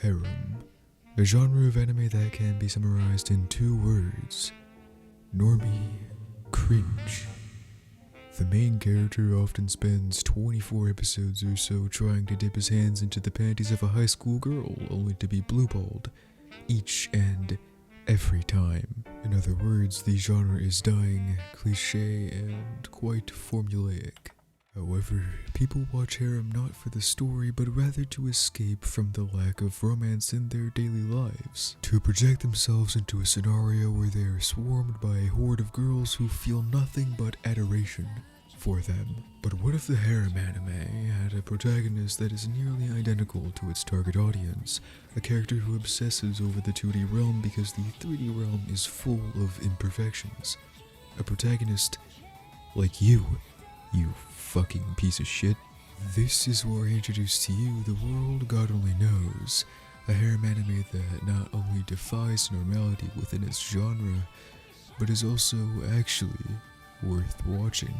Harem, a genre of anime that can be summarized in 2 words: normie, cringe. The main character often spends 24 episodes or so trying to dip his hands into the panties of a high school girl, only to be blue-balled each and every time. In other words, the genre is dying, cliché, and quite formulaic. However, people watch Harem not for the story, but rather to escape from the lack of romance in their daily lives, to project themselves into a scenario where they are swarmed by a horde of girls who feel nothing but adoration for them. But what if the Harem anime had a protagonist that is nearly identical to its target audience, a character who obsesses over the 2D realm because the 3D realm is full of imperfections? A protagonist like you fucking piece of shit. This is where I introduce to you The World God Only Knows, a harem anime that not only defies normality within its genre, but is also actually worth watching.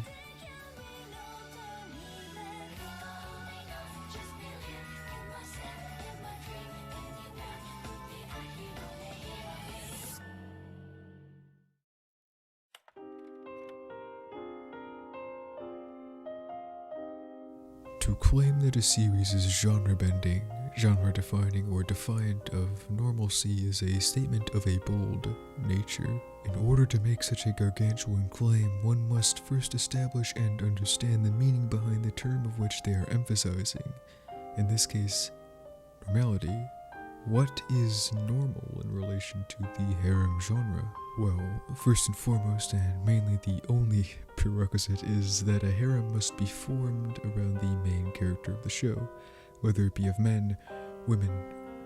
To claim that a series is genre-bending, genre-defining, or defiant of normalcy is a statement of a bold nature. In order to make such a gargantuan claim, one must first establish and understand the meaning behind the term of which they are emphasizing. In this case, normality. What is normal in relation to the harem genre? Well, first and foremost, and mainly the only prerequisite, is that a harem must be formed around the main character of the show. Whether it be of men, women,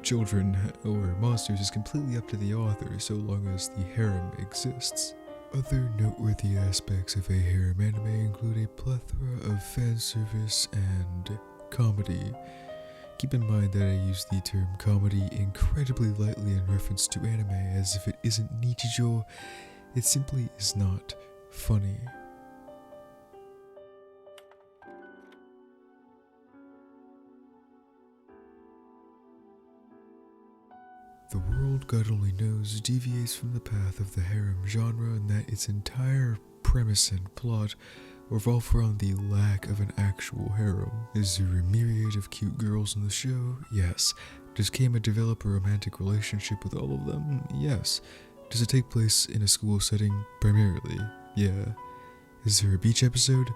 children, or monsters is completely up to the author, so long as the harem exists. Other noteworthy aspects of a harem anime include a plethora of fan service and comedy. Keep in mind that I use the term comedy incredibly lightly in reference to anime, as if it isn't nichijou, it simply is not funny. The World God Only Knows deviates from the path of the harem genre in that its entire premise and plot revolve around the lack of an actual harem. Is there a myriad of cute girls in the show? Yes. Does Keima develop a romantic relationship with all of them? Yes. Does it take place in a school setting? Primarily. Yeah. Is there a beach episode?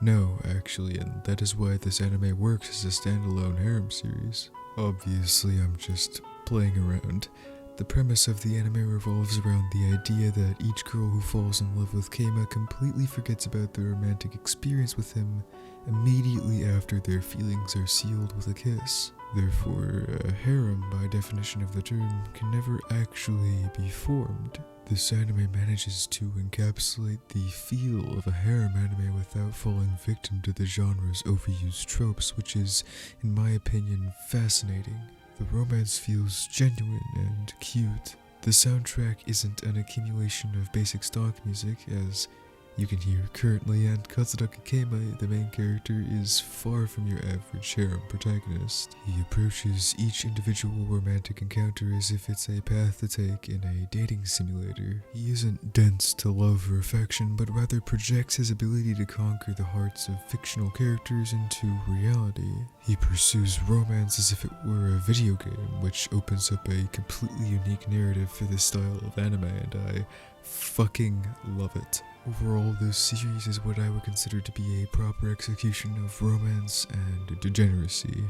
No, actually, and that is why this anime works as a standalone harem series. Obviously, I'm just playing around. The premise of the anime revolves around the idea that each girl who falls in love with Keima completely forgets about their romantic experience with him immediately after their feelings are sealed with a kiss. Therefore, a harem, by definition of the term, can never actually be formed. This anime manages to encapsulate the feel of a harem anime without falling victim to the genre's overused tropes, which is, in my opinion, fascinating. The romance feels genuine and cute. The soundtrack isn't an accumulation of basic stock music, as you can hear currently, and Katsuragi Keima, the main character, is far from your average harem protagonist. He approaches each individual romantic encounter as if it's a path to take in a dating simulator. He isn't dense to love or affection, but rather projects his ability to conquer the hearts of fictional characters into reality. He pursues romance as if it were a video game, which opens up a completely unique narrative for this style of anime, and I fucking love it. Overall, this series is what I would consider to be a proper execution of romance and degeneracy,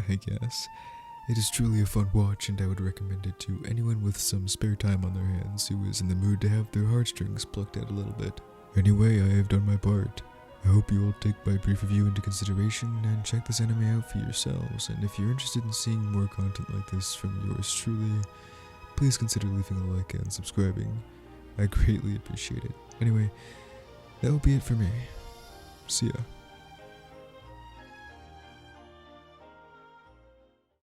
I guess. It is truly a fun watch, and I would recommend it to anyone with some spare time on their hands who is in the mood to have their heartstrings plucked out a little bit. Anyway, I have done my part. I hope you will take my brief review into consideration and check this anime out for yourselves, and if you're interested in seeing more content like this from yours truly, please consider leaving a like and subscribing. I greatly appreciate it. Anyway, that will be it for me. See ya.